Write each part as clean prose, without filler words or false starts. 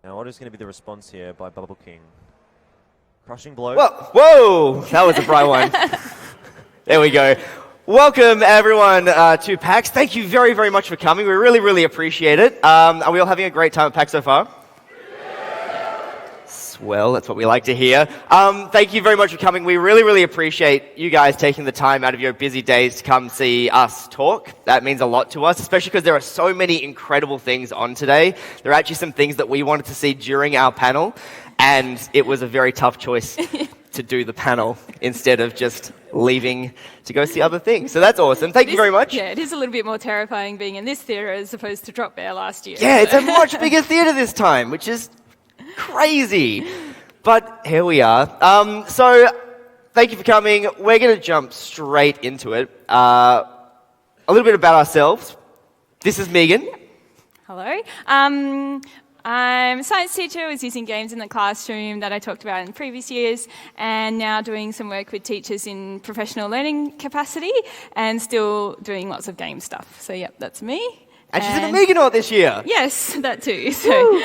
Now, what is going to be the response here by Bubble King? Crushing blow. Whoa! That was a bright one. There we go. Welcome, everyone, to PAX. Thank you very, very much for coming. We really, really appreciate it. Are we all having a great time at PAX so far? Well, that's what we like to hear. Thank you very much for coming. We really, really appreciate you guys taking the time out of your busy days to come see us talk. That means a lot to us, especially because there are so many incredible things on today. There are actually some things that we wanted to see during our panel, and it was a very tough choice to do the panel instead of just leaving to go see other things. So that's awesome. Thank you very much. Yeah, it is a little bit more terrifying being in this theatre as opposed to Drop Bear last year. Yeah, it's a much bigger theatre this time, which is crazy. But here we are. So thank you for coming. We're going to jump straight into it. A little bit about ourselves. This is Megan. Hello. I'm a science teacher. I was using games in the classroom that I talked about in previous years, and now doing some work with teachers in professional learning capacity and still doing lots of game stuff. So, yep, that's me. And she's in a Meganaut this year. Yes, that too. So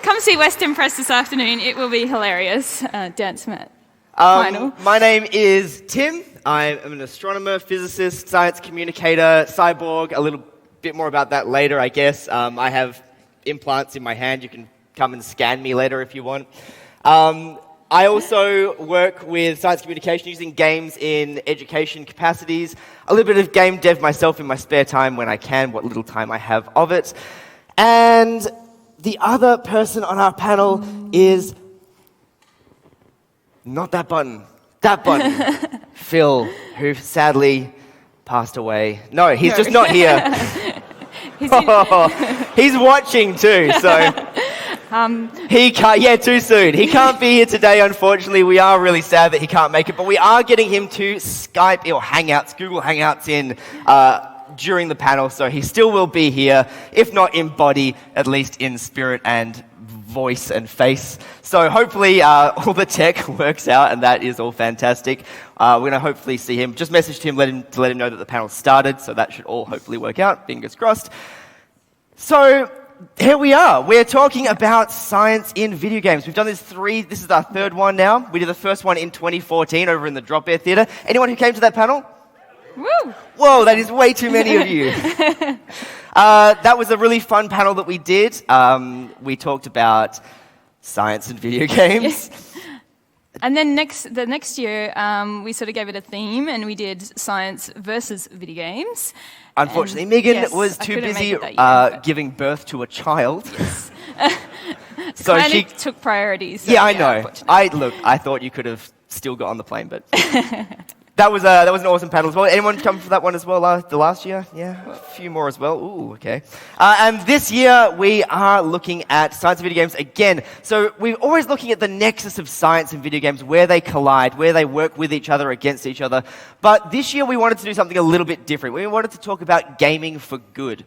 come see Western Press this afternoon. It will be hilarious. Dance mat final. My name is Tim. I am an astronomer, physicist, science communicator, cyborg. A little bit more about that later, I guess. I have implants in my hand. You can come and scan me later if you want. I also work with science communication using games in education capacities. A little bit of game dev myself in my spare time when I can, what little time I have of it. And the other person on our panel is not that button. That button. Phil, who sadly passed away. No, he's just not here. He's watching too, so he can't. Yeah, too soon. He can't be here today, unfortunately. We are really sad that he can't make it, but we are getting him to Skype or Hangouts, Google Hangouts in during the panel, so he still will be here, if not in body, at least in spirit and voice and face. So hopefully all the tech works out, and that is all fantastic. We're going to hopefully see him. Just messaged him, to let him know that the panel started, so that should all hopefully work out. Fingers crossed. So here we are. We're talking about science in video games. We've done this is our third one now. We did the first one in 2014 over in the Drop Bear Theatre. Anyone who came to that panel? Woo! Whoa, that is way too many of you. That was a really fun panel that we did. We talked about science and video games. And then the next year, we sort of gave it a theme, and we did science versus video games. Unfortunately, Megan was too busy giving birth to a child. Yes. So she took priorities. So yeah, I know. I thought you could have still got on the plane, but that was an awesome panel as well. Anyone come for that one as well the last year? Yeah, a few more as well. Ooh, okay. And this year we are looking at science and video games again. So we're always looking at the nexus of science and video games, where they collide, where they work with each other, against each other. But this year we wanted to do something a little bit different. We wanted to talk about gaming for good.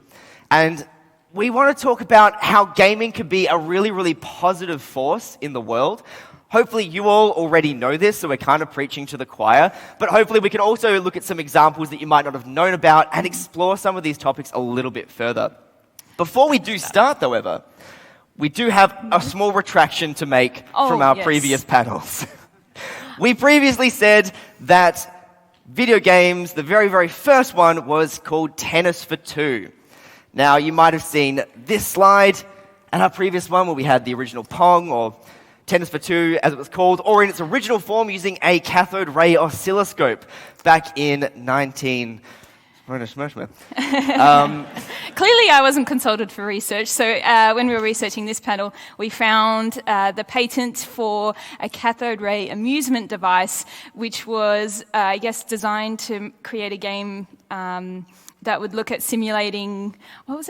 And we want to talk about how gaming can be a really, really positive force in the world. Hopefully you all already know this, so we're kind of preaching to the choir. But hopefully we can also look at some examples that you might not have known about and explore some of these topics a little bit further. Before we do start, however, we do have a small retraction to make from our previous panels. We previously said that video games, the very, very first one was called Tennis for Two. Now, you might have seen this slide and our previous one where we had the original Pong, or Tennis for Two, as it was called, or in its original form using a cathode ray oscilloscope back in Clearly, I wasn't consulted for research. So when we were researching this panel, we found the patent for a cathode ray amusement device, which was, I guess, designed to create a game that would look at simulating,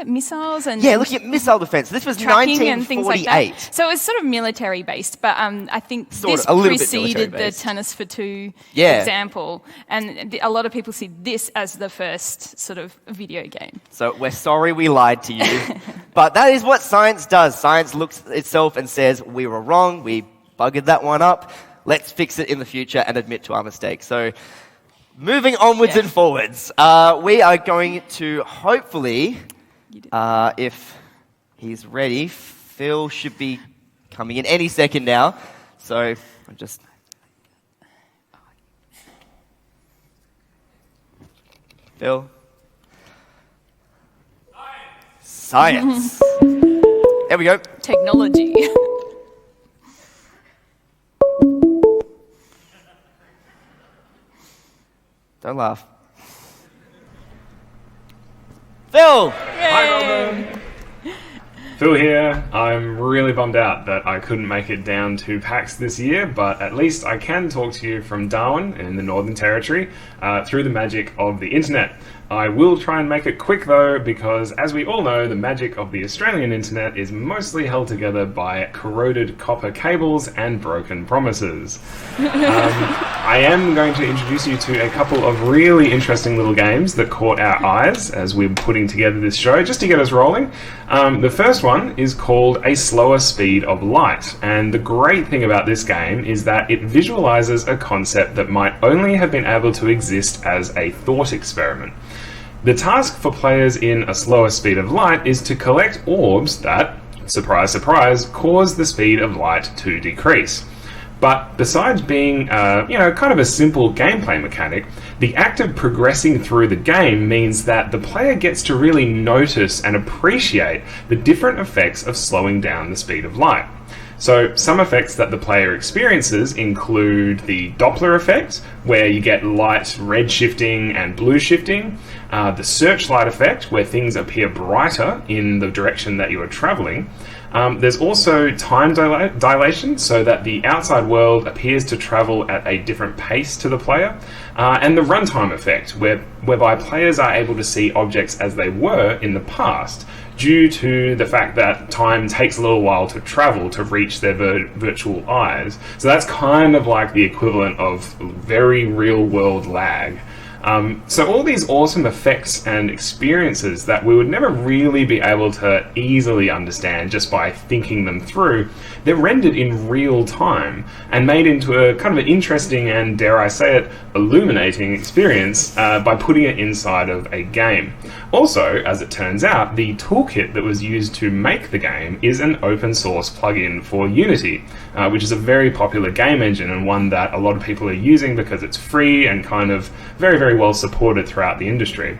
missiles? Looking at missile defense. This was 1948. And things like that. So it was sort of military-based, but I think this preceded the Tennis for Two example. And a lot of people see this as the first sort of video game. So we're sorry we lied to you. But that is what science does. Science looks at itself and says, we were wrong, we buggered that one up, let's fix it in the future and admit to our mistake. So moving onwards and forwards, we are going to hopefully, if he's ready, Phil should be coming in any second now. So I'm just... Phil? Science. There we go. Technology. Don't laugh. Phil! Phil here. I'm really bummed out that I couldn't make it down to PAX this year, but at least I can talk to you from Darwin in the Northern Territory through the magic of the internet. I will try and make it quick though, because as we all know, the magic of the Australian internet is mostly held together by corroded copper cables and broken promises. I am going to introduce you to a couple of really interesting little games that caught our eyes as we're putting together this show, just to get us rolling. The first one is called A Slower Speed of Light, and the great thing about this game is that it visualizes a concept that might only have been able to exist as a thought experiment. The task for players in A Slower Speed of Light is to collect orbs that, surprise, surprise, cause the speed of light to decrease. But besides being, kind of a simple gameplay mechanic, the act of progressing through the game means that the player gets to really notice and appreciate the different effects of slowing down the speed of light. So some effects that the player experiences include the Doppler effect, where you get light red shifting and blue shifting, the searchlight effect, where things appear brighter in the direction that you are travelling. There's also time dilation, so that the outside world appears to travel at a different pace to the player, and the runtime effect, whereby players are able to see objects as they were in the past, due to the fact that time takes a little while to travel to reach their virtual eyes. So that's kind of like the equivalent of very real-world lag. So all these awesome effects and experiences that we would never really be able to easily understand just by thinking them through, they're rendered in real time and made into a kind of an interesting and, dare I say it, illuminating experience by putting it inside of a game. Also, as it turns out, the toolkit that was used to make the game is an open source plugin for Unity, which is a very popular game engine and one that a lot of people are using because it's free and kind of very, very well supported throughout the industry.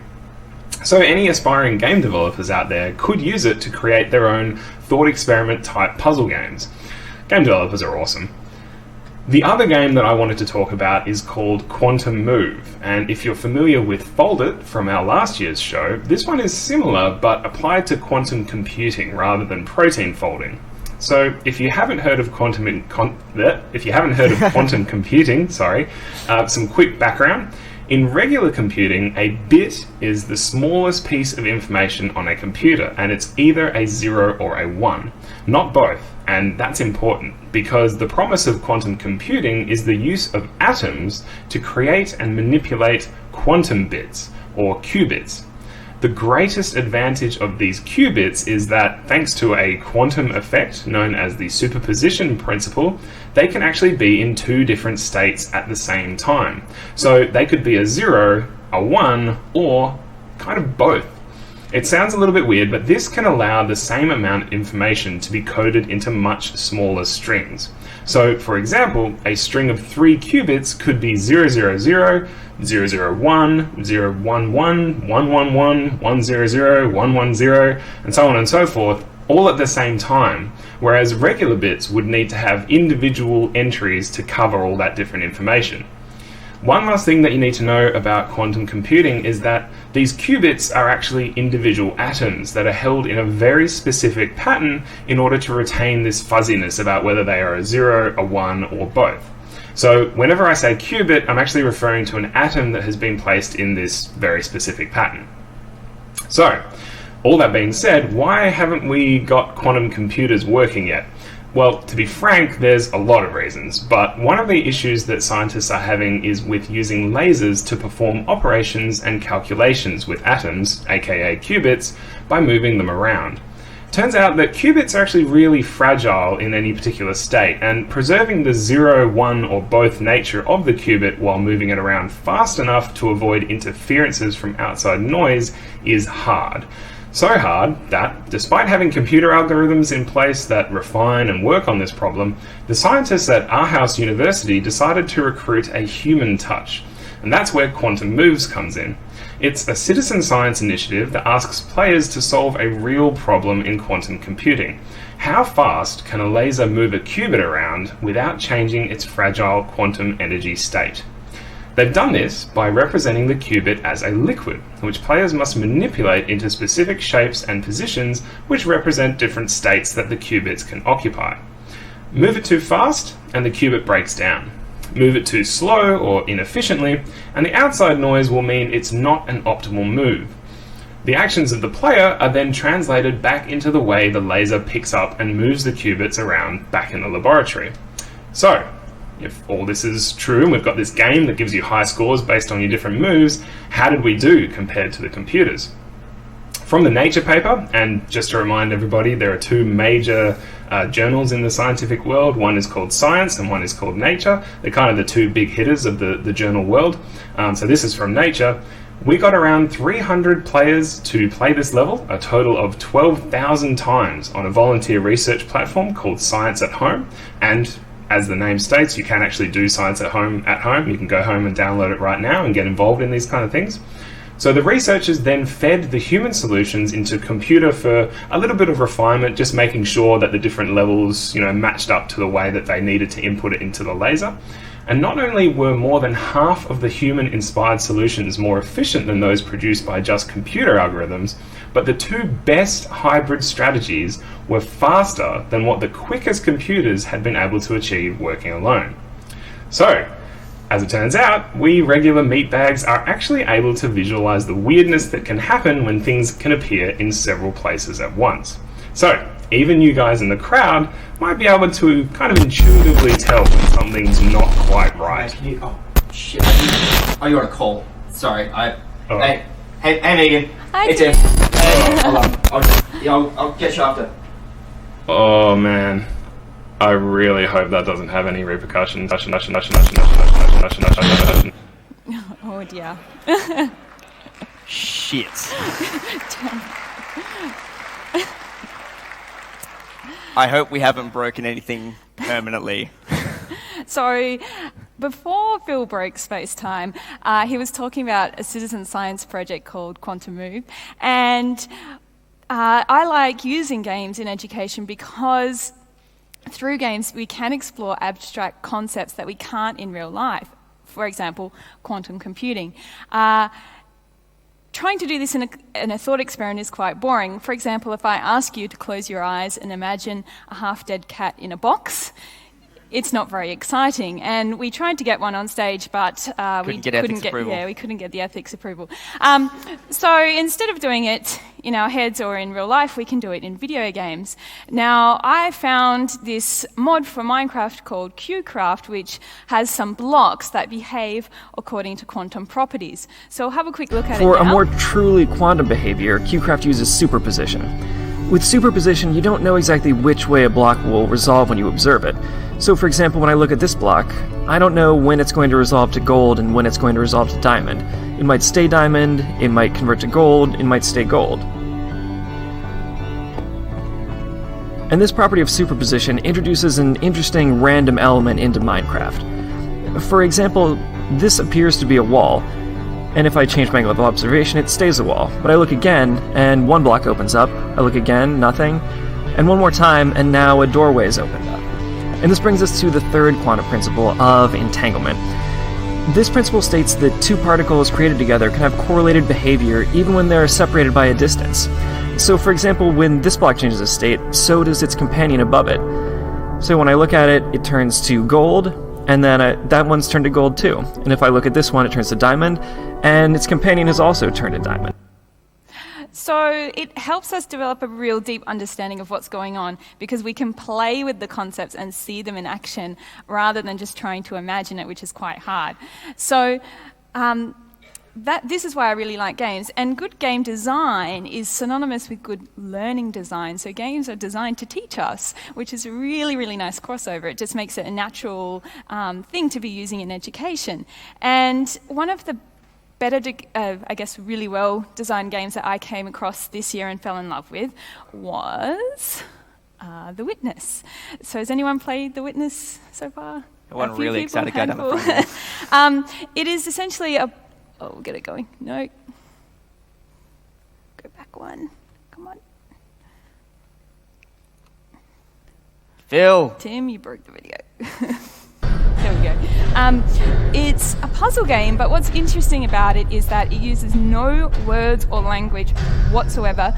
So any aspiring game developers out there could use it to create their own thought experiment type puzzle games. Game developers are awesome. The other game that I wanted to talk about is called Quantum Move, and if you're familiar with Fold It from our last year's show, this one is similar but applied to quantum computing rather than protein folding. So if you haven't heard of quantum computing, some quick background. In regular computing, a bit is the smallest piece of information on a computer, and it's either a 0 or a 1, not both. And that's important because the promise of quantum computing is the use of atoms to create and manipulate quantum bits, or qubits. The greatest advantage of these qubits is that, thanks to a quantum effect known as the superposition principle, they can actually be in two different states at the same time. So they could be a 0, a 1, or kind of both. It sounds a little bit weird, but this can allow the same amount of information to be coded into much smaller strings. So, for example, a string of 3 qubits could be 000, 001, 011, 111, 100, 110, and so on and so forth, all at the same time, whereas regular bits would need to have individual entries to cover all that different information. One last thing that you need to know about quantum computing is that these qubits are actually individual atoms that are held in a very specific pattern in order to retain this fuzziness about whether they are a 0, a 1, or both. So whenever I say qubit, I'm actually referring to an atom that has been placed in this very specific pattern. So, all that being said, why haven't we got quantum computers working yet? Well, to be frank, there's a lot of reasons, but one of the issues that scientists are having is with using lasers to perform operations and calculations with atoms, aka qubits, by moving them around. Turns out that qubits are actually really fragile in any particular state, and preserving the 0, 1, or both nature of the qubit while moving it around fast enough to avoid interferences from outside noise is hard. So hard that, despite having computer algorithms in place that refine and work on this problem, the scientists at Aarhus University decided to recruit a human touch. And that's where Quantum Moves comes in. It's a citizen science initiative that asks players to solve a real problem in quantum computing. How fast can a laser move a qubit around without changing its fragile quantum energy state? They've done this by representing the qubit as a liquid, which players must manipulate into specific shapes and positions which represent different states that the qubits can occupy. Move it too fast, and the qubit breaks down. Move it too slow or inefficiently, and the outside noise will mean it's not an optimal move. The actions of the player are then translated back into the way the laser picks up and moves the qubits around back in the laboratory. So, if all this is true and we've got this game that gives you high scores based on your different moves, how did we do compared to the computers? From the Nature paper, and just to remind everybody, there are two major journals in the scientific world. One is called Science and one is called Nature. They're kind of the two big hitters of the journal world. So this is from Nature. We got around 300 players to play this level, a total of 12,000 times on a volunteer research platform called Science at Home. And as the name states, you can actually do science at home. You can go home and download it right now and get involved in these kind of things. So the researchers then fed the human solutions into computer for a little bit of refinement, just making sure that the different levels, matched up to the way that they needed to input it into the laser. And not only were more than half of the human-inspired solutions more efficient than those produced by just computer algorithms, but the two best hybrid strategies were faster than what the quickest computers had been able to achieve working alone. So, as it turns out, we regular meatbags are actually able to visualize the weirdness that can happen when things can appear in several places at once. So, even you guys in the crowd might be able to kind of intuitively tell when something's not quite right. Oh, shit. You're on a call. Sorry. Oh. Hey, Megan. Hi, Hey, Tim. Hey, hold on. I'll get you after. Oh man, I really hope that doesn't have any repercussions. Oh dear. Shit. I hope we haven't broken anything permanently. So, before Phil broke space-time, he was talking about a citizen science project called Quantum Move, and I like using games in education because through games we can explore abstract concepts that we can't in real life. For example, quantum computing. Trying to do this in a thought experiment is quite boring. For example, if I ask you to close your eyes and imagine a half-dead cat in a box, it's not very exciting. And we tried to get one on stage, but we couldn't get the ethics approval. So instead of doing it in our heads or in real life, we can do it in video games. Now, I found this mod for Minecraft called QCraft, which has some blocks that behave according to quantum properties. So have a quick look at it now. For a more truly quantum behavior, QCraft uses superposition. With superposition, you don't know exactly which way a block will resolve when you observe it. So for example, when I look at this block, I don't know when it's going to resolve to gold and when it's going to resolve to diamond. It might stay diamond, it might convert to gold, it might stay gold. And this property of superposition introduces an interesting random element into Minecraft. For example, this appears to be a wall, and if I change my angle of observation, it stays a wall. But I look again, and one block opens up. I look again, nothing. And one more time, and now a doorway is opened up. And this brings us to the third quantum principle of entanglement. This principle states that two particles created together can have correlated behavior even when they're separated by a distance. So for example, when this block changes its state, so does its companion above it. So when I look at it, it turns to gold, and then that one's turned to gold too. And if I look at this one, it turns to diamond, and its companion has also turned to diamond. So it helps us develop a real deep understanding of what's going on because we can play with the concepts and see them in action rather than just trying to imagine it, which is quite hard. So this is why I really like games. And good game design is synonymous with good learning design. So games are designed to teach us, which is a really, really nice crossover. It just makes it a natural thing to be using in education. And one of the I guess, really well-designed games that I came across this year and fell in love with was The Witness. So has anyone played The Witness so far? One really excited guy down the front. It is essentially a... Oh, we'll get it going. No. Go back one. Come on. Phil. Tim, you broke the video. There we go. It's a puzzle game, but what's interesting about it is that it uses no words or language whatsoever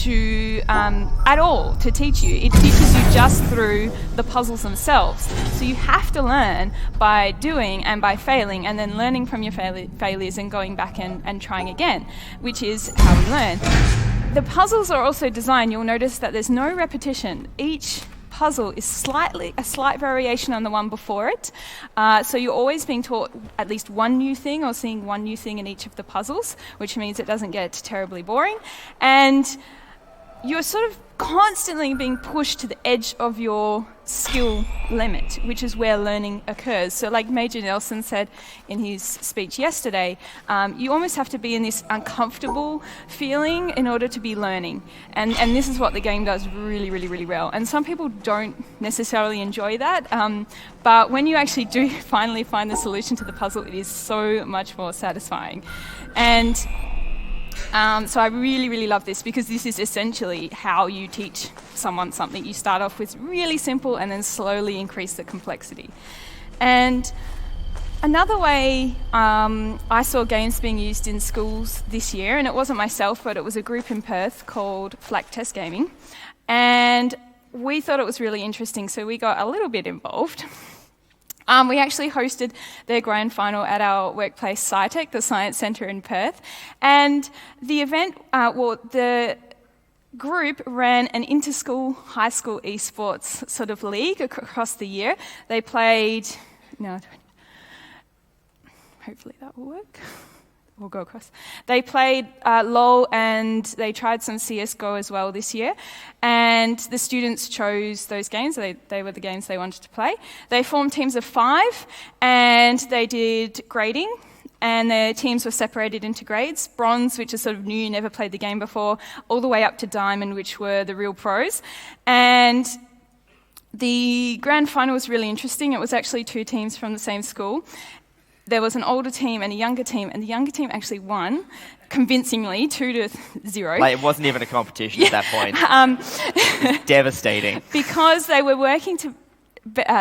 at all to teach you. It teaches you just through the puzzles themselves. So you have to learn by doing and by failing, and then learning from your failures and going back and trying again, which is how we learn. The puzzles are also designed, you'll notice that there's no repetition. Each puzzle is a slight variation on the one before it. So you're always being taught at least one new thing or seeing one new thing in each of the puzzles, which means it doesn't get terribly boring. And you're sort of constantly being pushed to the edge of your skill limit, which is where learning occurs. So like Major Nelson said in his speech yesterday, you almost have to be in this uncomfortable feeling in order to be learning. And this is what the game does really, really, really well. And some people don't necessarily enjoy that, but when you actually do finally find the solution to the puzzle, it is so much more satisfying. And so I really, really love this because this is essentially how you teach someone something. You start off with really simple and then slowly increase the complexity. And another way I saw games being used in schools this year, and it wasn't myself, but it was a group in Perth called Flak Test Gaming. And we thought it was really interesting, so we got a little bit involved. We actually hosted their grand final at our workplace, SciTech, the Science Centre in Perth. And the event, the group ran an inter-school, high school esports sort of league across the year. They played, hopefully that will work. We'll go across. They played LOL and they tried some CSGO as well this year. And the students chose those games. They were the games they wanted to play. They formed teams of 5 and they did grading. And their teams were separated into grades. Bronze, which is sort of new, never played the game before, all the way up to Diamond, which were the real pros. And the grand final was really interesting. It was actually 2 teams from the same school. There was an older team and a younger team, and the younger team actually won convincingly, 2-0. Like, it wasn't even a competition at that point. It was devastating. Because they were working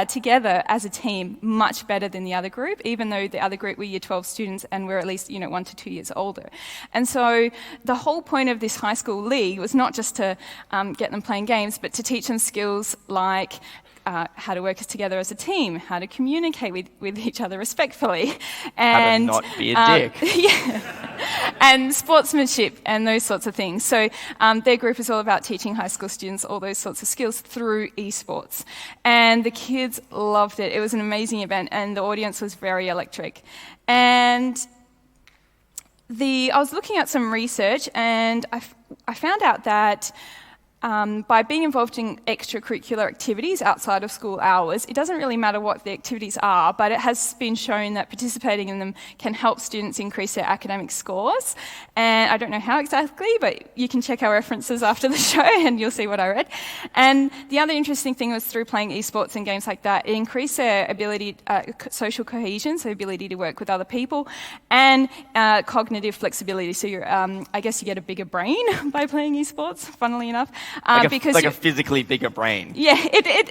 together as a team much better than the other group, even though the other group were Year 12 students and were at least 1 to 2 years older. And so the whole point of this high school league was not just to get them playing games, but to teach them skills like how to work together as a team, how to communicate with each other respectfully, and how to not be a dick. Yeah, and sportsmanship and those sorts of things. So their group is all about teaching high school students all those sorts of skills through esports. And the kids loved it. It was an amazing event, and the audience was very electric. And I was looking at some research, and I found out that by being involved in extracurricular activities outside of school hours, it doesn't really matter what the activities are, but it has been shown that participating in them can help students increase their academic scores. And I don't know how exactly, but you can check our references after the show and you'll see what I read. And the other interesting thing was through playing esports and games like that, it increased their ability, social cohesion, so ability to work with other people, and cognitive flexibility. So I guess you get a bigger brain by playing esports, funnily enough. Like a physically bigger brain. Yeah,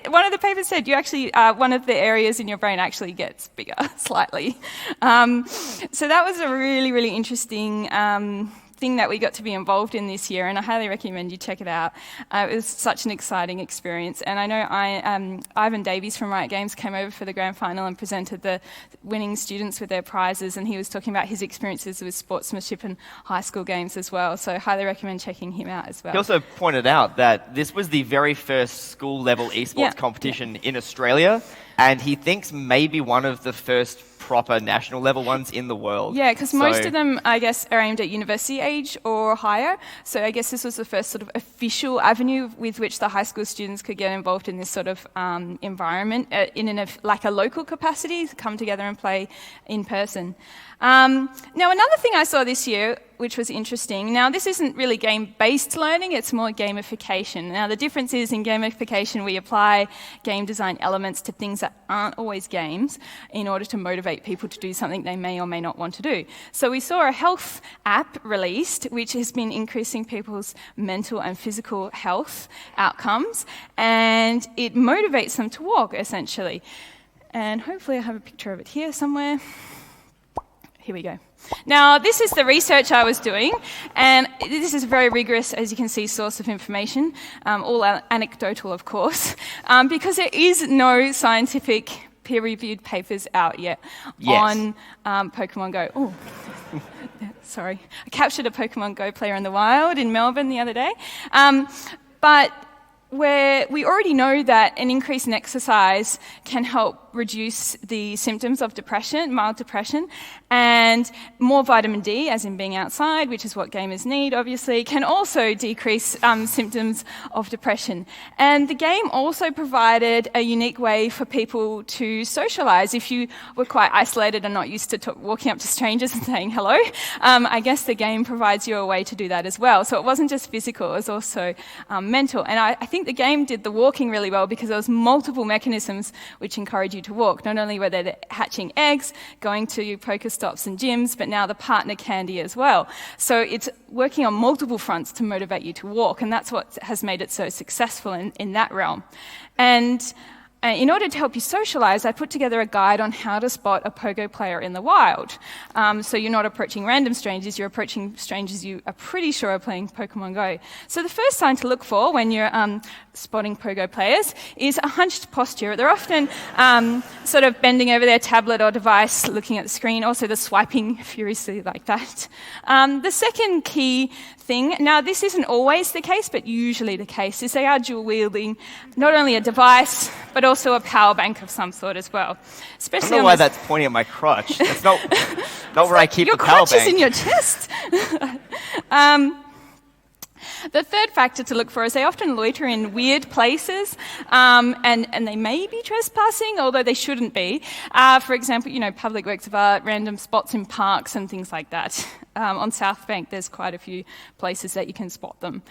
one of the papers said you actually, one of the areas in your brain actually gets bigger slightly. So that was a really, really interesting thing that we got to be involved in this year, and I highly recommend you check it out. It was such an exciting experience, and I know Ivan Davies from Riot Games came over for the grand final and presented the winning students with their prizes, and he was talking about his experiences with sportsmanship and high school games as well, so I highly recommend checking him out as well. He also pointed out that this was the very first school-level esports competition in Australia, and he thinks maybe one of the first proper national level ones in the world. Yeah, because most of them, I guess, are aimed at university age or higher. So I guess this was the first sort of official avenue with which the high school students could get involved in this sort of environment like a local capacity, come together and play in person. Now, another thing I saw this year, which was interesting, now this isn't really game-based learning, it's more gamification. Now, the difference is in gamification, we apply game design elements to things that aren't always games in order to motivate people to do something they may or may not want to do. So we saw a health app released, which has been increasing people's mental and physical health outcomes, and it motivates them to walk, essentially. And hopefully I have a picture of it here somewhere. Here we go. Now, this is the research I was doing, and this is a very rigorous, as you can see, source of information, all anecdotal, of course, because there is no scientific peer-reviewed papers out yet on Pokemon Go. Oh, sorry. I captured a Pokemon Go player in the wild in Melbourne the other day. But where we already know that an increase in exercise can help reduce the symptoms of depression, mild depression, and more vitamin D, as in being outside, which is what gamers need, obviously, can also decrease symptoms of depression. And the game also provided a unique way for people to socialise. If you were quite isolated and not used to walking up to strangers and saying hello, I guess the game provides you a way to do that as well. So it wasn't just physical, it was also mental. And I think the game did the walking really well because there was multiple mechanisms which encourage you to walk. Not only were there hatching eggs, going to Pokestops and gyms, but now the partner candy as well. So it's working on multiple fronts to motivate you to walk, and that's what has made it so successful in that realm. And in order to help you socialise, I put together a guide on how to spot a Pogo player in the wild. So you're not approaching random strangers, you're approaching strangers you are pretty sure are playing Pokemon Go. So the first sign to look for when you're spotting Pogo players is a hunched posture. They're often sort of bending over their tablet or device, looking at the screen, also the swiping furiously like that. The second key thing, now this isn't always the case, but usually the case, is they are dual-wielding not only a device, but also a power bank of some sort as well. Especially I don't know why that's pointing at my crotch. That's not where I keep the power bank. Your crotch is in your chest. The third factor to look for is they often loiter in weird places, and they may be trespassing, although they shouldn't be. For example, public works of art, random spots in parks and things like that. On South Bank, there's quite a few places that you can spot them,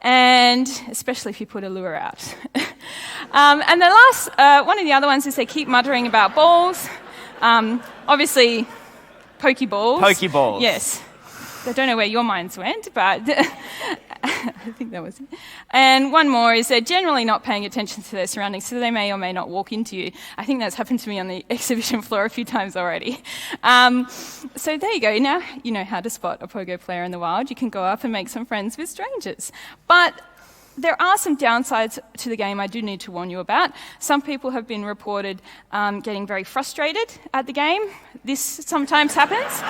and especially if you put a lure out. And the last, one of the other ones is they keep muttering about balls. Obviously, Pokeballs. Pokeballs. Yes. I don't know where your minds went, but I think that was it. And one more is they're generally not paying attention to their surroundings, so they may or may not walk into you. I think that's happened to me on the exhibition floor a few times already. So there you go. Now you know how to spot a Pogo player in the wild. You can go up and make some friends with strangers. But there are some downsides to the game I do need to warn you about. Some people have been reported getting very frustrated at the game. This sometimes happens.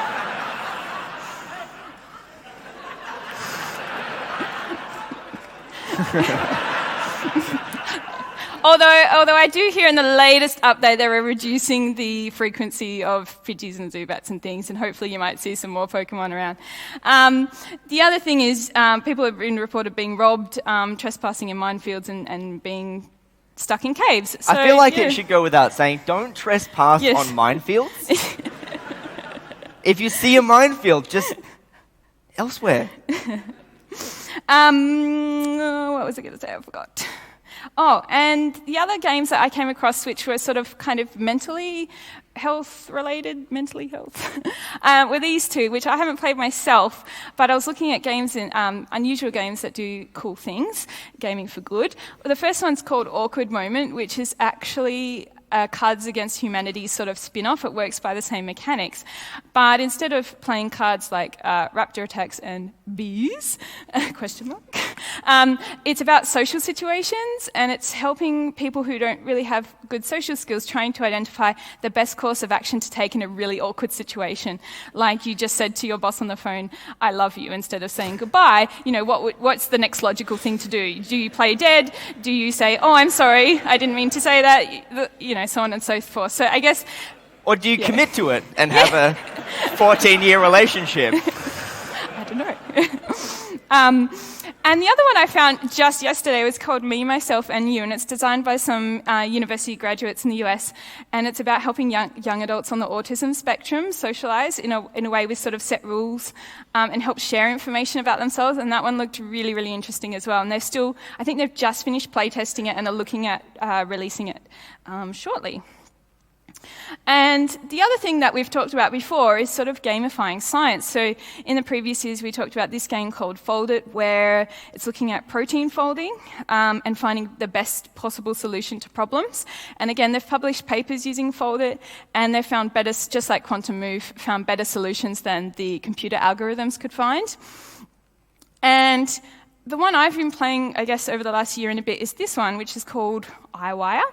Although I do hear in the latest update they were reducing the frequency of Pidgeys and Zubats and things, and hopefully you might see some more Pokemon around. The other thing is people have been reported being robbed, trespassing in minefields and being stuck in caves. So, I feel like it should go without saying, don't trespass on minefields. If you see a minefield, just elsewhere. What was I going to say? I forgot. Oh, and the other games that I came across, which were sort of kind of mentally health, were these two, which I haven't played myself, but I was looking at games, unusual games that do cool things, gaming for good. The first one's called Awkward Moment, which is actually Cards Against Humanity sort of spin-off. It works by the same mechanics. But instead of playing cards like raptor attacks and bees, question mark, it's about social situations, and it's helping people who don't really have good social skills trying to identify the best course of action to take in a really awkward situation. Like you just said to your boss on the phone, I love you, instead of saying goodbye. What's the next logical thing to do? Do you play dead? Do you say, oh, I'm sorry, I didn't mean to say that? So on and so forth. So I guess Or do you commit to it and have a 14-year relationship? I don't know. And the other one I found just yesterday was called Me, Myself and You, and it's designed by some university graduates in the US, and it's about helping young adults on the autism spectrum socialize in a way with sort of set rules and help share information about themselves, and that one looked really, really interesting as well. And I think they've just finished playtesting it and are looking at releasing it shortly. And the other thing that we've talked about before is sort of gamifying science. So in the previous years, we talked about this game called Fold It, where it's looking at protein folding and finding the best possible solution to problems. And again, they've published papers using Fold It, and they've found better, just like Quantum Move, found better solutions than the computer algorithms could find. And the one I've been playing, I guess, over the last year and a bit is this one, which is called iWire.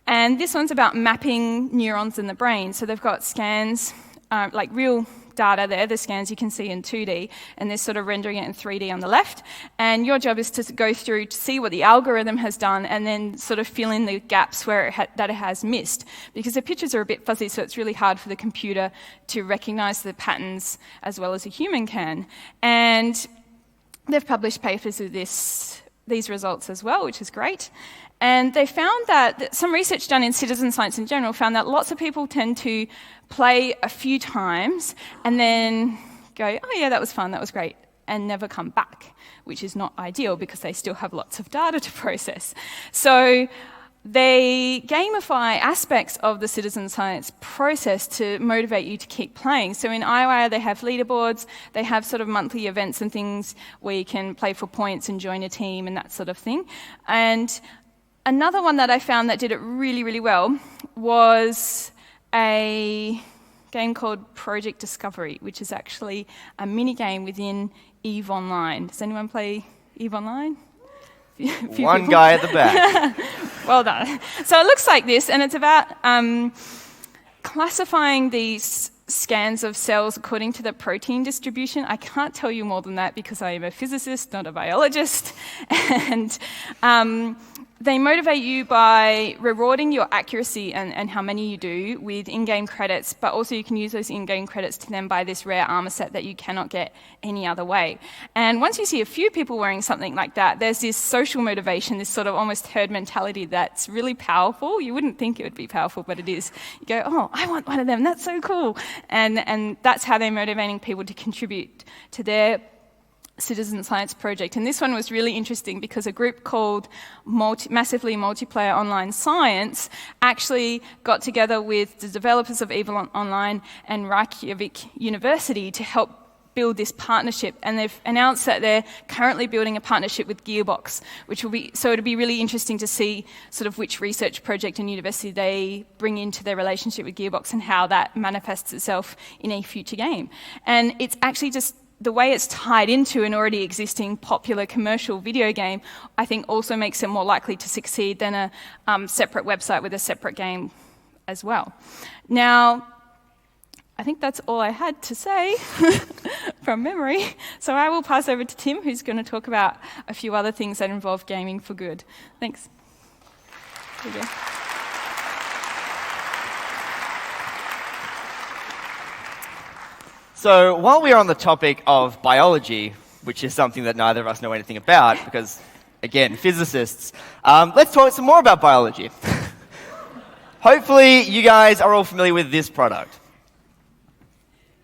And this one's about mapping neurons in the brain. So they've got scans, like real data there, the scans you can see in 2D, and they're sort of rendering it in 3D on the left. And your job is to go through to see what the algorithm has done and then sort of fill in the gaps where that it has missed. Because the pictures are a bit fuzzy, so it's really hard for the computer to recognize the patterns as well as a human can. And they've published papers with these results as well, which is great. And they found that some research done in citizen science in general found that lots of people tend to play a few times and then go, oh yeah, that was fun, that was great, and never come back, which is not ideal because they still have lots of data to process. So they gamify aspects of the citizen science process to motivate you to keep playing. So in iWire, they have leaderboards, they have sort of monthly events and things where you can play for points and join a team and that sort of thing. And another one that I found that did it really, really well was a game called Project Discovery, which is actually a mini-game within EVE Online. Does anyone play EVE Online? One guy at the back. Well done. So it looks like this, and it's about classifying these scans of cells according to the protein distribution. I can't tell you more than that because I am a physicist, not a biologist. And they motivate you by rewarding your accuracy and how many you do with in-game credits, but also you can use those in-game credits to then buy this rare armor set that you cannot get any other way. And once you see a few people wearing something like that, there's this social motivation, this sort of almost herd mentality that's really powerful. You wouldn't think it would be powerful, but it is. You go, oh, I want one of them, that's so cool. And that's how they're motivating people to contribute to their citizen science project. And this one was really interesting because a group called Massively Multiplayer Online Science actually got together with the developers of EVE Online and Reykjavik University to help build this partnership, and they've announced that they're currently building a partnership with Gearbox, which will be, so it'll be really interesting to see sort of which research project and university they bring into their relationship with Gearbox and how that manifests itself in a future game. And it's actually just the way it's tied into an already existing popular commercial video game, I think also makes it more likely to succeed than a separate website with a separate game as well. Now, I think that's all I had to say from memory. So I will pass over to Tim, who's going to talk about a few other things that involve gaming for good. Thanks. There you go. So while we are on the topic of biology, which is something that neither of us know anything about, because, again, physicists, let's talk some more about biology. Hopefully you guys are all familiar with this product.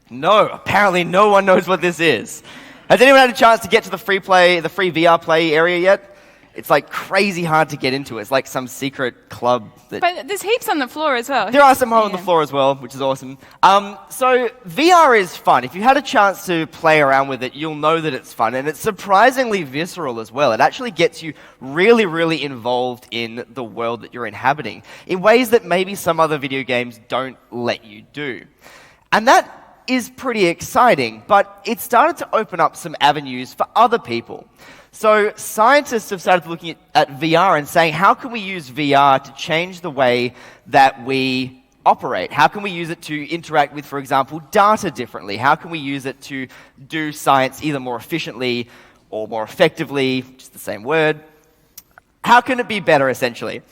No, apparently no one knows what this is. Has anyone had a chance to get to the free VR play area yet? It's like crazy hard to get into. It's like some secret club. But there's heaps on the floor as well. There are some on the floor as well, which is awesome. So VR is fun. If you had a chance to play around with it, you'll know that it's fun. And it's surprisingly visceral as well. It actually gets you really, really involved in the world that you're inhabiting in ways that maybe some other video games don't let you do. And that is pretty exciting, but it started to open up some avenues for other people. So scientists have started looking at VR and saying, how can we use VR to change the way that we operate? How can we use it to interact with, for example, data differently? How can we use it to do science either more efficiently or more effectively, just the same word? How can it be better, essentially?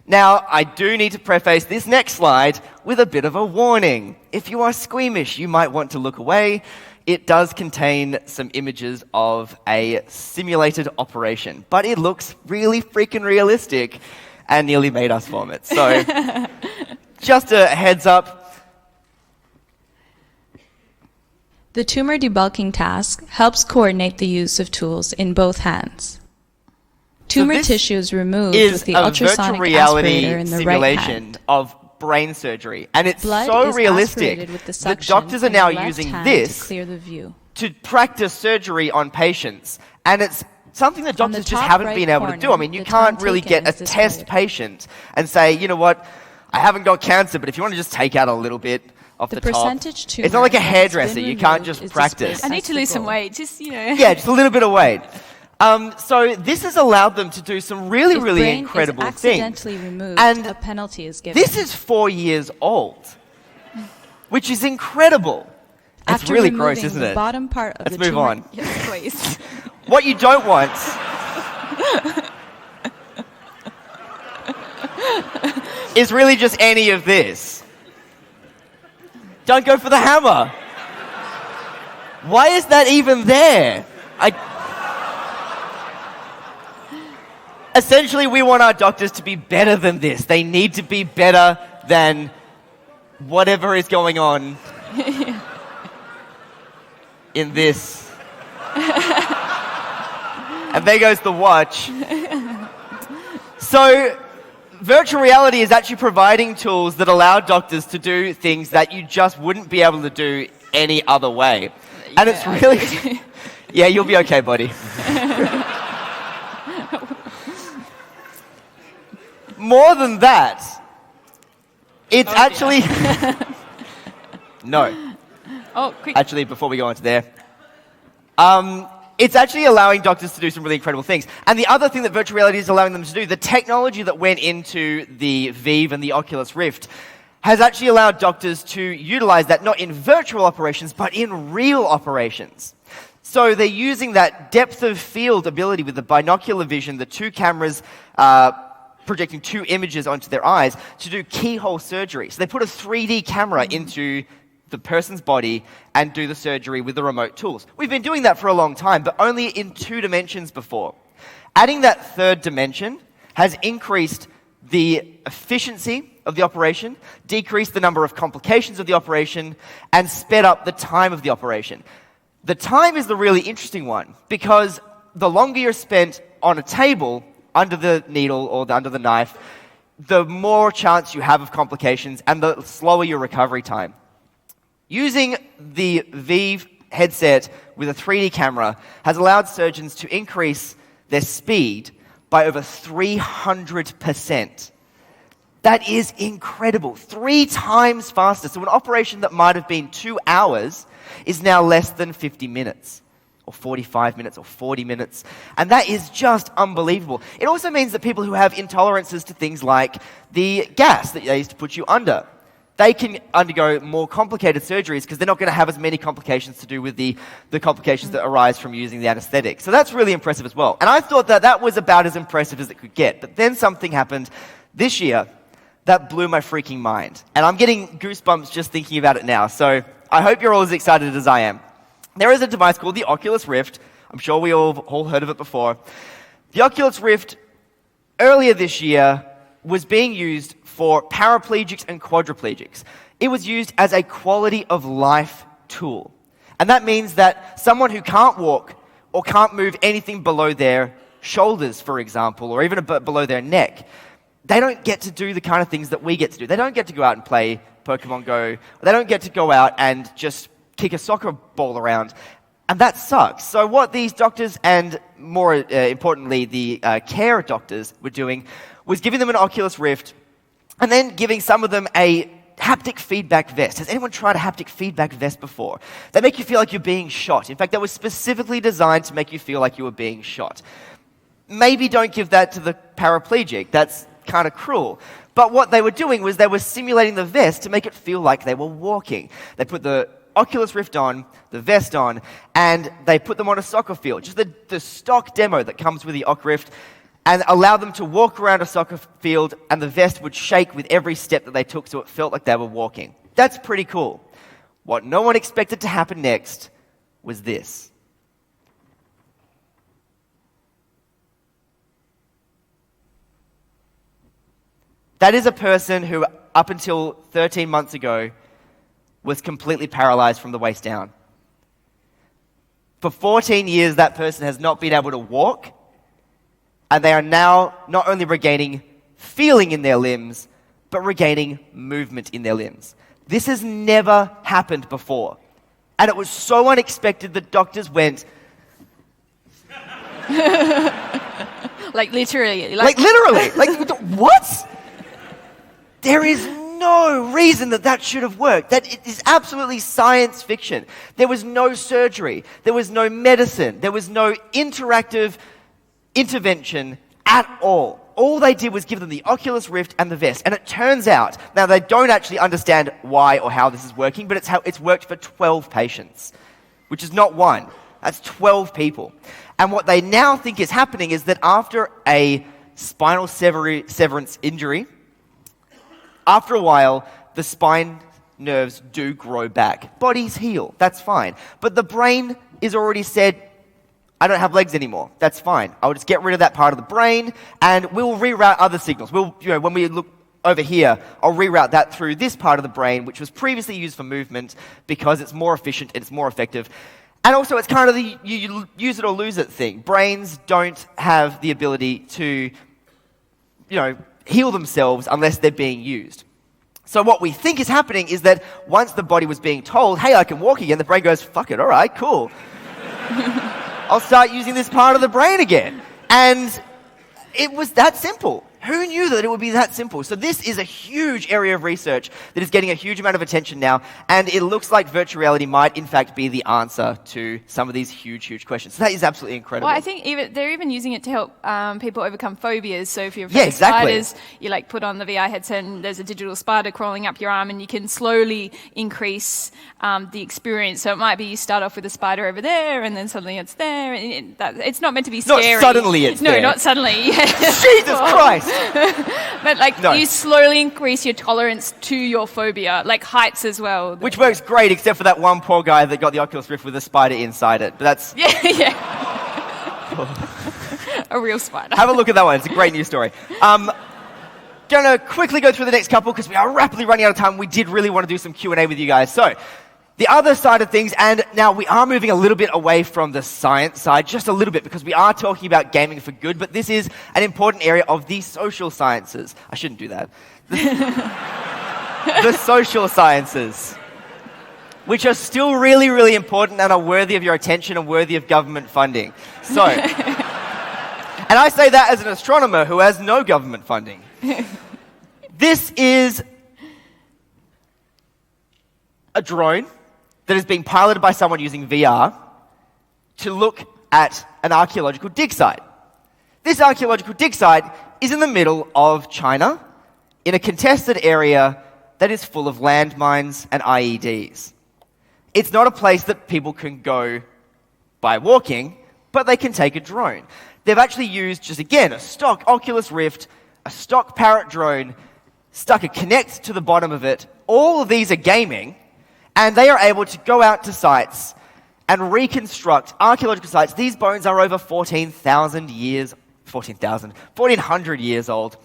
Now, I do need to preface this next slide with a bit of a warning. If you are squeamish, you might want to look away. It does contain some images of a simulated operation, but it looks really freaking realistic and nearly made us vomit. So, just a heads up. The tumor debulking task helps coordinate the use of tools in both hands. Tumor tissue is removed with the ultrasonic aspirator in the right hand. Of brain surgery, and it's Blood so is realistic aspirated with the that suction doctors are in now the left using hand this to clear the view. to practice surgery on patients, and it's something that On the doctors just top haven't right been able to do. I corner, mean, you the time can't really taken get a is test displayed. patient and say, you know what, I haven't got cancer, but if you want to just take out a little bit off The the top. percentage tumor It's not like a that has hairdresser. been You can't removed just is practice. displayed. I need That's to the lose some goal. weight, just, Yeah, just a little bit of weight. So this has allowed them to do some really, If really brain incredible is things. accidentally removed, And a penalty is given. this is 4 years old, which is incredible. It's After really removing gross, isn't the it? bottom part of Let's the move tumor, on. yes, please. What you don't want is really just any of this. Don't go for the hammer. Why is that even there? Essentially, we want our doctors to be better than this. They need to be better than whatever is going on in this. And there goes the watch. So, virtual reality is actually providing tools that allow doctors to do things that you just wouldn't be able to do any other way. And it's really... Yeah, you'll be okay, buddy. More than that, it's actually... No. Oh, quick. Actually, before we go on to there, it's actually allowing doctors to do some really incredible things. And the other thing that virtual reality is allowing them to do, the technology that went into the Vive and the Oculus Rift, has actually allowed doctors to utilize that not in virtual operations, but in real operations. So they're using that depth of field ability with the binocular vision, the two cameras projecting two images onto their eyes to do keyhole surgery. So they put a 3D camera into the person's body and do the surgery with the remote tools. We've been doing that for a long time, but only in 2 dimensions before. Adding that third dimension has increased the efficiency of the operation, decreased the number of complications of the operation, and sped up the time of the operation. The time is the really interesting one, because the longer you're spent on a table, under the needle or under the knife, the more chance you have of complications and the slower your recovery time. Using the Vive headset with a 3D camera has allowed surgeons to increase their speed by over 300%. That is incredible. 3 times faster. So an operation that might have been 2 hours is now less than 50 minutes, or 45 minutes, or 40 minutes. And that is just unbelievable. It also means that people who have intolerances to things like the gas that they used to put you under, they can undergo more complicated surgeries because they're not going to have as many complications to do with the complications that arise from using the anesthetic. So that's really impressive as well. And I thought that that was about as impressive as it could get. But then something happened this year that blew my freaking mind. And I'm getting goosebumps just thinking about it now. So I hope you're all as excited as I am. There is a device called the Oculus Rift. I'm sure we all heard of it before. The Oculus Rift, earlier this year, was being used for paraplegics and quadriplegics. It was used as a quality of life tool. And that means that someone who can't walk or can't move anything below their shoulders, for example, or even below their neck, they don't get to do the kind of things that we get to do. They don't get to go out and play Pokemon Go. They don't get to go out and just kick a soccer ball around. And that sucks. So what these doctors and, more importantly, the care doctors were doing was giving them an Oculus Rift and then giving some of them a haptic feedback vest. Has anyone tried a haptic feedback vest before? They make you feel like you're being shot. In fact, that was specifically designed to make you feel like you were being shot. Maybe don't give that to the paraplegic. That's kind of cruel. But what they were doing was they were simulating the vest to make it feel like they were walking. They put the Oculus Rift on, the vest on, and they put them on a soccer field. Just the stock demo that comes with the Oc Rift. and allow them to walk around a soccer field, and the vest would shake with every step that they took, so it felt like they were walking. That's pretty cool. What no one expected to happen next was this. That is a person who, up until 13 months ago, was completely paralyzed from the waist down. For 14 years, that person has not been able to walk, and they are now not only regaining feeling in their limbs, but regaining movement in their limbs. This has never happened before. And it was so unexpected that doctors went... Like literally. Like literally. Like, what? There is no reason that should have worked. That it is absolutely science fiction. There was no surgery. There was no medicine. There was no interactive intervention at all. All they did was give them the Oculus Rift and the vest. And it turns out, now they don't actually understand why or how this is working, but it's worked for 12 patients, which is not one. That's 12 people. And what they now think is happening is that after a spinal severance injury, after a while, the spine nerves do grow back. Bodies heal. That's fine. But the brain is already said, I don't have legs anymore. That's fine. I'll just get rid of that part of the brain, and we'll reroute other signals. When we look over here, I'll reroute that through this part of the brain, which was previously used for movement because it's more efficient and it's more effective. And also, it's kind of the you use it or lose it thing. Brains don't have the ability to, heal themselves unless they're being used. So what we think is happening is that once the body was being told, hey, I can walk again, the brain goes, fuck it, all right, cool. I'll start using this part of the brain again. And it was that simple. Who knew that it would be that simple? So this is a huge area of research that is getting a huge amount of attention now, and it looks like virtual reality might, in fact, be the answer to some of these huge, huge questions. So that is absolutely incredible. Well, I think they're even using it to help people overcome phobias. So if you're afraid of spiders, you put on the VR headset and there's a digital spider crawling up your arm, and you can slowly increase the experience. So it might be you start off with a spider over there, and then suddenly it's there. And it's not meant to be scary. Not suddenly it's there. No, not suddenly. Jesus Christ! But you slowly increase your tolerance to your phobia, like heights as well. Which works great, except for that one poor guy that got the Oculus Rift with a spider inside it. But that's... Yeah. A real spider. Have a look at that one. It's a great news story. Gonna quickly go through the next couple because we are rapidly running out of time. We did really want to do some Q&A with you guys. So, the other side of things, and now we are moving a little bit away from the science side, just a little bit, because we are talking about gaming for good, but this is an important area of the social sciences. I shouldn't do that. The social sciences, which are still really, really important and are worthy of your attention and worthy of government funding. So, and I say that as an astronomer who has no government funding. This is a drone that is being piloted by someone using VR to look at an archaeological dig site. This archaeological dig site is in the middle of China, in a contested area that is full of landmines and IEDs. It's not a place that people can go by walking, but they can take a drone. They've actually used, just again, a stock Oculus Rift, a stock Parrot drone, stuck a Kinect to the bottom of it. All of these are gaming, and they are able to go out to sites and reconstruct archaeological sites. These bones are over 14,000 years, 1,400 years old.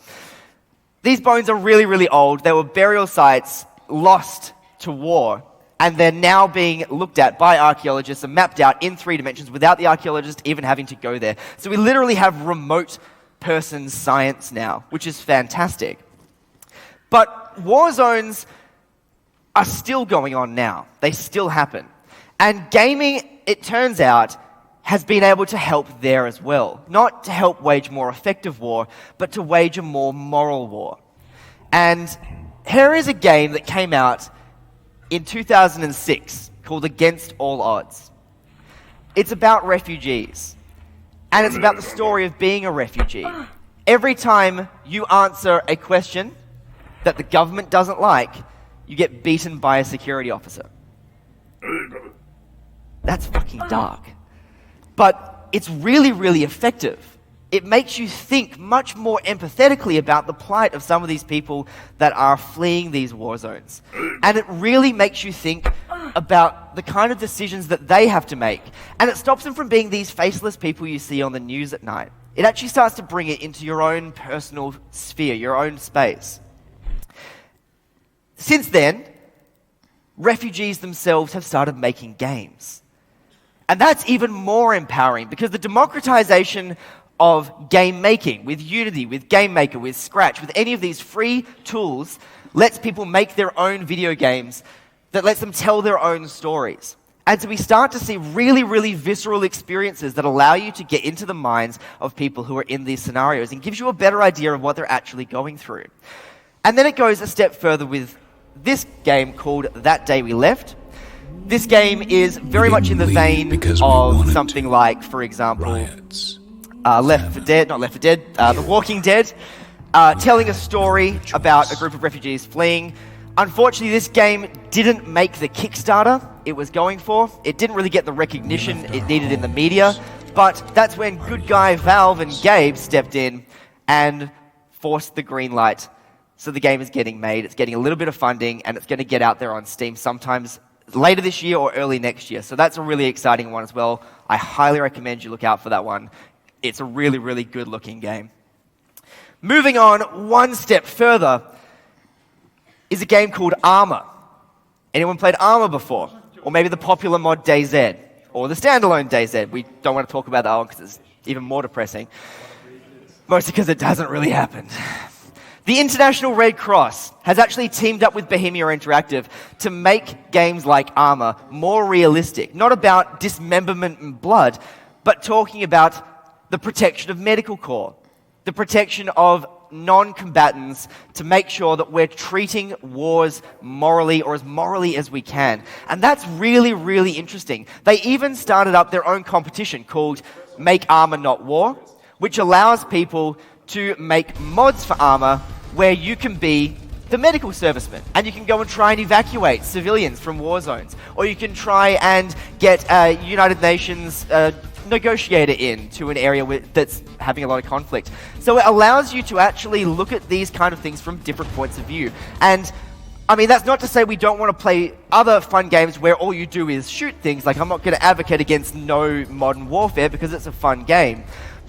These bones are really, really old. They were burial sites lost to war, and they're now being looked at by archaeologists and mapped out in 3 dimensions without the archaeologist even having to go there. So we literally have remote person science now, which is fantastic. But war zones are still going on now. They still happen. And gaming, it turns out, has been able to help there as well. Not to help wage more effective war, but to wage a more moral war. And here is a game that came out in 2006 called Against All Odds. It's about refugees. And it's about the story of being a refugee. Every time you answer a question that the government doesn't like, you get beaten by a security officer. That's fucking dark. But it's really, really effective. it makes you think much more empathetically about the plight of some of these people that are fleeing these war zones. And it really makes you think about the kind of decisions that they have to make. And it stops them from being these faceless people you see on the news at night. It actually starts to bring it into your own personal sphere, your own space. Since then, refugees themselves have started making games. And that's even more empowering because the democratization of game making with Unity, with GameMaker, with Scratch, with any of these free tools lets people make their own video games that lets them tell their own stories. And so we start to see really, really visceral experiences that allow you to get into the minds of people who are in these scenarios and gives you a better idea of what they're actually going through. And then it goes a step further with this game called That Day We Left. This game is very much in the vein of something like, for example, The Walking Dead, telling a story about a group of refugees fleeing. Unfortunately, this game didn't make the Kickstarter it was going for. It didn't really get the recognition it needed in the media, but that's when good guy Valve and Gabe stepped in and forced the green light. So the game is getting made, it's getting a little bit of funding, and it's going to get out there on Steam sometimes later this year or early next year. So that's a really exciting one as well. I highly recommend you look out for that one. It's a really, really good-looking game. Moving on one step further is a game called Armor. Anyone played Armor before? Or maybe the popular mod DayZ, or the standalone DayZ. We don't want to talk about that one because it's even more depressing. Mostly because it hasn't really happened. The International Red Cross has actually teamed up with Bohemia Interactive to make games like Armor more realistic. Not about dismemberment and blood, but talking about the protection of medical corps, the protection of non-combatants to make sure that we're treating wars morally or as morally as we can. And that's really, really interesting. They even started up their own competition called Make Armor Not War, which allows people to make mods for Armor where you can be the medical serviceman and you can go and try and evacuate civilians from war zones, or you can try and get a United Nations negotiator in to an area that's having a lot of conflict. So it allows you to actually look at these kind of things from different points of view. And I mean, that's not to say we don't want to play other fun games where all you do is shoot things. Like, I'm not going to advocate against no modern warfare because it's a fun game.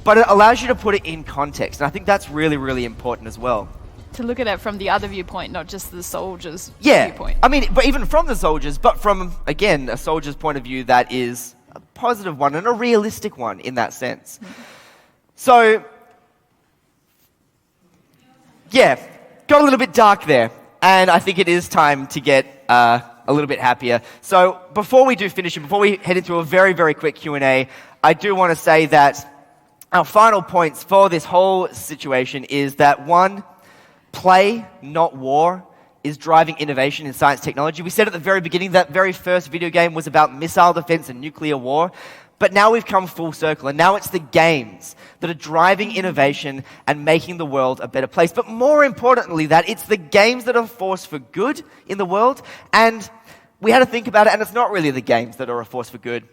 But it allows you to put it in context. And I think that's really, really important as well. To look at it from the other viewpoint, not just the soldiers' viewpoint. viewpoint. I mean, but even from the soldiers, but from, again, a soldier's point of view that is a positive one and a realistic one in that sense. So, yeah, got a little bit dark there. And I think it is time to get a little bit happier. So before we do finish and before we head into a very, very quick Q&A, I do want to say that our final points for this whole situation is that, one, play, not war, is driving innovation in science technology. We said at the very beginning that very first video game was about missile defense and nuclear war, but now we've come full circle, and now it's the games that are driving innovation and making the world a better place. But more importantly, that it's the games that are a force for good in the world, and we had to think about it, and it's not really the games that are a force for good.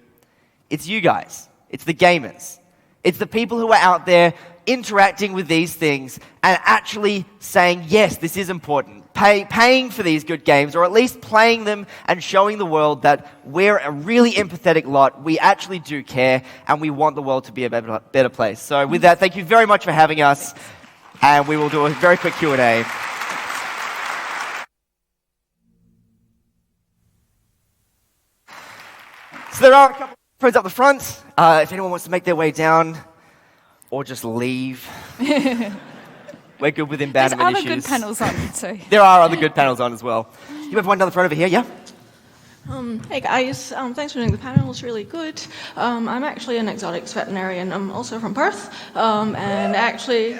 It's you guys. It's the gamers. It's the people who are out there interacting with these things and actually saying, yes, this is important. Paying for these good games, or at least playing them and showing the world that we're a really empathetic lot. We actually do care, and we want the world to be a better place. So with that, thank you very much for having us, and we will do a very quick Q&A. So there are a couple of friends up the front. If anyone wants to make their way down or just leave, we're good with abandonment issues. There's other good panels on, so. There are other good panels on as well. You have one down the front over here, yeah? Hey guys, thanks for doing the panel, it's really good. I'm actually an exotics veterinarian. I'm also from Perth, and actually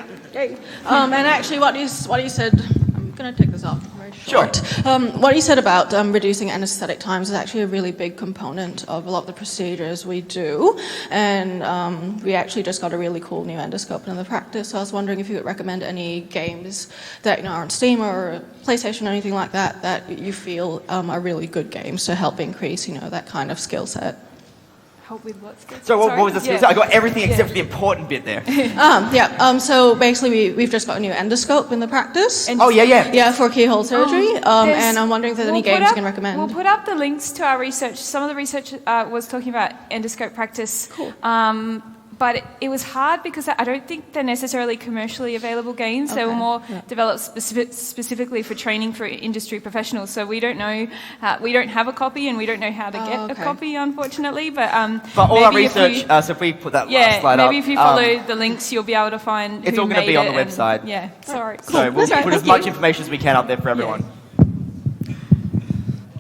what you said, I'm going to take this off very short. Sure. What you said about reducing anesthetic times is actually a really big component of a lot of the procedures we do, and we actually just got a really cool new endoscope in the practice, so I was wondering if you could recommend any games that are on Steam or PlayStation or anything like that that you feel are really good games to help increase, that kind of skill set. help with what's good. So what was this? I got everything except for the important bit there. So basically, we've just got a new endoscope in the practice. Yeah, for keyhole surgery. And I'm wondering if there's any games you can recommend. We'll put up the links to our research. Some of the research was talking about endoscope practice. Cool. But it was hard because I don't think they're necessarily commercially available games. They were more developed specifically for training for industry professionals. So we don't know, we don't have a copy and we don't know how to get a copy, unfortunately. But all our research, so if we put that last slide up. maybe if you follow the links, you'll be able to find it's all going to be on the website. Sorry. Cool. So we'll put as much information as we can up there for everyone.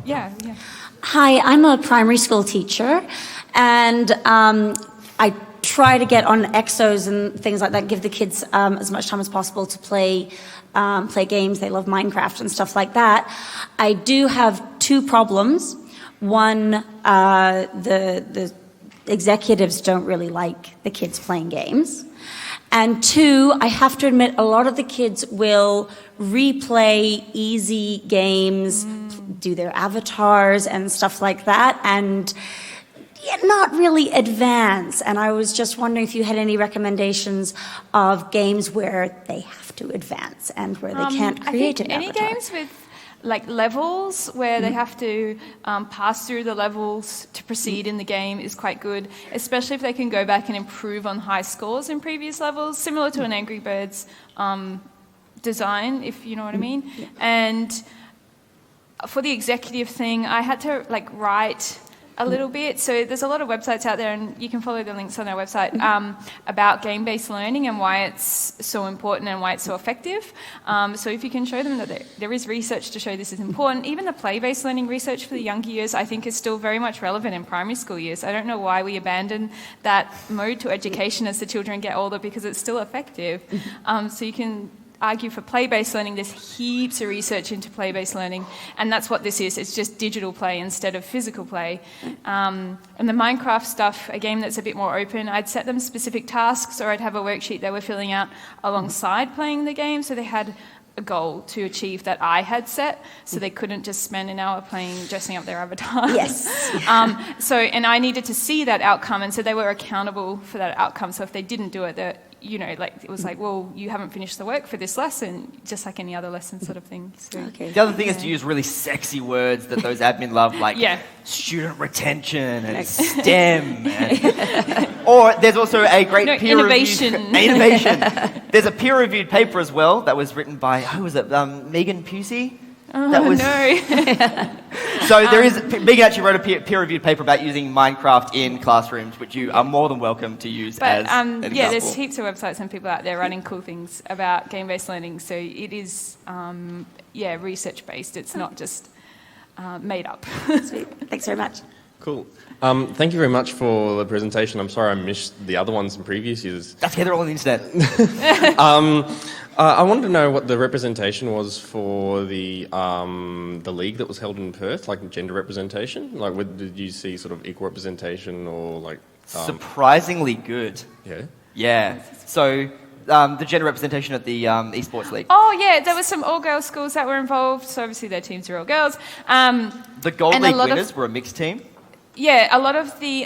Yeah. Hi, I'm a primary school teacher, and I try to get on exos and things like that, give the kids as much time as possible to play games. They love Minecraft and stuff like that. I do have two problems. One, the executives don't really like the kids playing games. And two, I have to admit, a lot of the kids will replay easy games, do their avatars and stuff like that, and not really advance. And I was just wondering if you had any recommendations of games where they have to advance and where they can't create an avatar. Any games with like levels where they have to pass through the levels to proceed in the game is quite good, especially if they can go back and improve on high scores in previous levels, similar to an Angry Birds design, if you know what I mean. And for the executive thing, I had to write a little bit. So there's a lot of websites out there, and you can follow the links on our website, about game-based learning and why it's so important and why it's so effective. So if you can show them that there is research to show this is important, even the play-based learning research for the younger years, I think is still very much relevant in primary school years. I don't know why we abandon that mode to education as the children get older, because it's still effective. So you can argue for play-based learning. There's heaps of research into play-based learning, and that's what this is. It's just digital play instead of physical play. And the Minecraft stuff, a game that's a bit more open, I'd set them specific tasks, or I'd have a worksheet they were filling out alongside playing the game, so they had a goal to achieve that I had set, so they couldn't just spend an hour dressing up their avatar. Yes. And I needed to see that outcome, and so they were accountable for that outcome. So if they didn't do it, it was like, well, you haven't finished the work for this lesson, just like any other lesson sort of thing. So, the other thing is to use really sexy words that those admin love, like student retention and STEM. Or there's also a great innovation. Innovation. There's a peer-reviewed paper as well that was written by, who was it, Megan Pusey? So there is, Megan actually wrote a peer-reviewed paper about using Minecraft in classrooms, which you are more than welcome to use as an example. There's heaps of websites and people out there writing cool things about game-based learning, so it is, research-based. It's not just made up. Sweet. Thanks very much. Cool. Thank you very much for the presentation. I'm sorry I missed the other ones in previous years. That's okay, they're all on the internet. I wanted to know what the representation was for the league that was held in Perth, like gender representation. Like, did you see sort of equal representation or like? Surprisingly good. Yeah. Yeah. So the gender representation at the esports league. Oh yeah, there were some all-girls schools that were involved. So obviously their teams are all girls. The Gold League winners were a mixed team. Yeah, a lot of the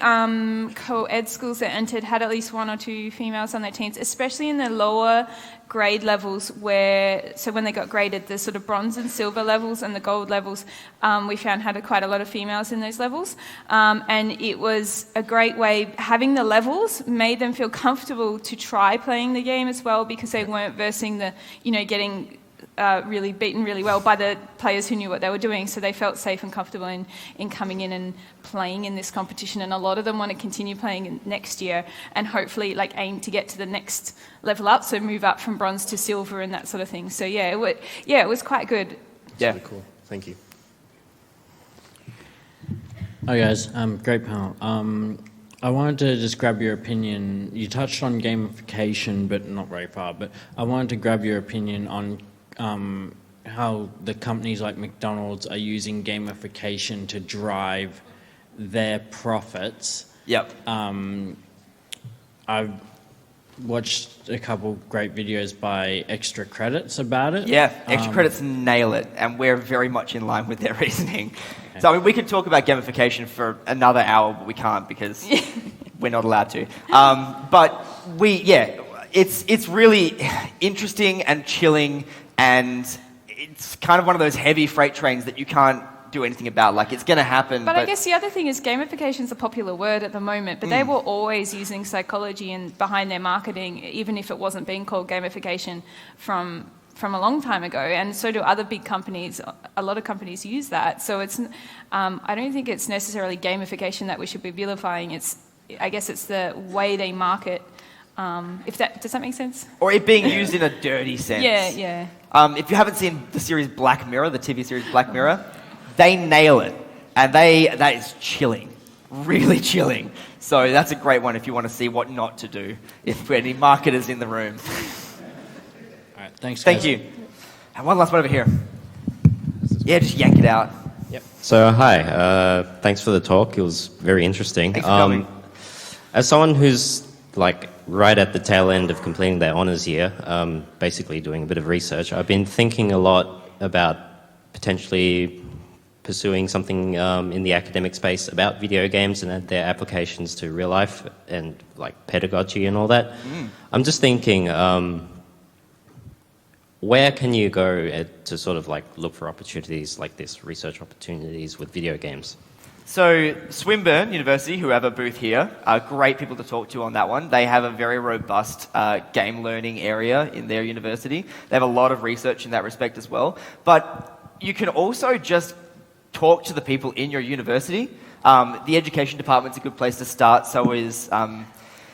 co-ed schools that entered had at least one or two females on their teams, especially in the lower grade levels so when they got graded, the sort of bronze and silver levels and the gold levels, we found had quite a lot of females in those levels. And it was a great way, having the levels made them feel comfortable to try playing the game as well, because they weren't versing getting really beaten really well by the players who knew what they were doing, so they felt safe and comfortable in coming in and playing in this competition. And a lot of them want to continue playing next year and hopefully aim to get to the next level up, so move up from bronze to silver and that sort of thing. So it was quite good. Yeah, really cool. Thank you. Hi guys, great panel. I wanted to just grab your opinion. You touched on gamification, but not very far. But I wanted to grab your opinion on how the companies like McDonald's are using gamification to drive their profits. Yep. watched a couple great videos by Extra Credits about it. Yeah, Extra Credits nail it, and we're very much in line with their reasoning. Okay. So I mean, we could talk about gamification for another hour, but we can't because we're not allowed to. But it's really interesting and chilling, and it's kind of one of those heavy freight trains that you can't do anything about. Like, it's going to happen. But I guess the other thing is gamification is a popular word at the moment, but they were always using psychology and behind their marketing, even if it wasn't being called gamification from a long time ago. And so do other big companies. A lot of companies use that. So it's, I don't think it's necessarily gamification that we should be vilifying. I guess it's the way they market. Does that make sense? Or it being used in a dirty sense. Yeah. If you haven't seen the series Black Mirror, the TV series Black Mirror, they nail it, and that is chilling, really chilling. So that's a great one if you want to see what not to do, if we're any marketers in the room. All right, thanks, Thank guys. you. And one last one over here. Yeah, just yank it out. Yep. So, hi. Thanks for the talk. It was very interesting. Thanks for coming. As someone who's like right at the tail end of completing their honours year, basically doing a bit of research, I've been thinking a lot about potentially pursuing something in the academic space about video games and their applications to real life and like pedagogy and all that. I'm just thinking, where can you go to sort of like look for opportunities like this, research opportunities with video games? So Swinburne University, who have a booth here, are great people to talk to on that one. They have a very robust game learning area in their university. They have a lot of research in that respect as well. But you can also just talk to the people in your university. The education department's a good place to start, so is...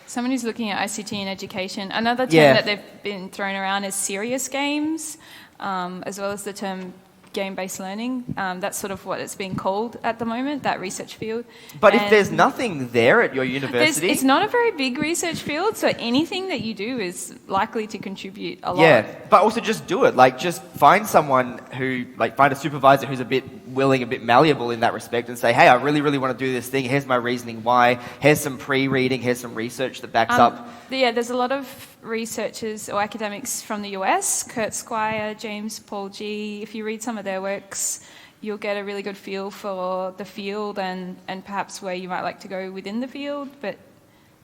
Someone who's looking at ICT in education. Another term that they've been thrown around is serious games, as well as the term game-based learning. That's sort of what it's being called at the moment, that research field. But if there's nothing there at your university... It's not a very big research field, so anything that you do is likely to contribute a lot. Yeah, but also just do it. Like, just find someone who, like, find a supervisor who's a bit willing, a bit malleable in that respect, and say, hey, I really, really want to do this thing. Here's my reasoning why. Here's some pre-reading. Here's some research that backs up. Yeah, there's a lot of researchers or academics from the US, Kurt Squire, James Paul G. If you read some of their works, you'll get a really good feel for the field and perhaps where you might like to go within the field. But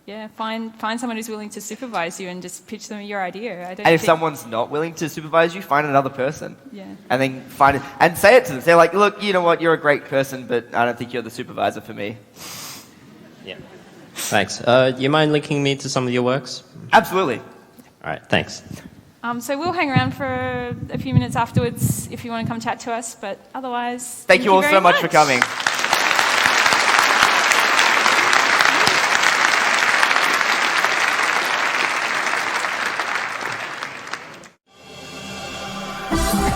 yeah, find someone who's willing to supervise you and just pitch them your idea. And if someone's not willing to supervise you, find another person. Yeah. And then find it and say it to them. Say like, look, you know what, you're a great person, but I don't think you're the supervisor for me. Yeah. Thanks. You mind linking me to some of your works? Absolutely. All right, thanks. So we'll hang around for a few minutes afterwards if you want to come chat to us, but otherwise... Thank you all so much for coming.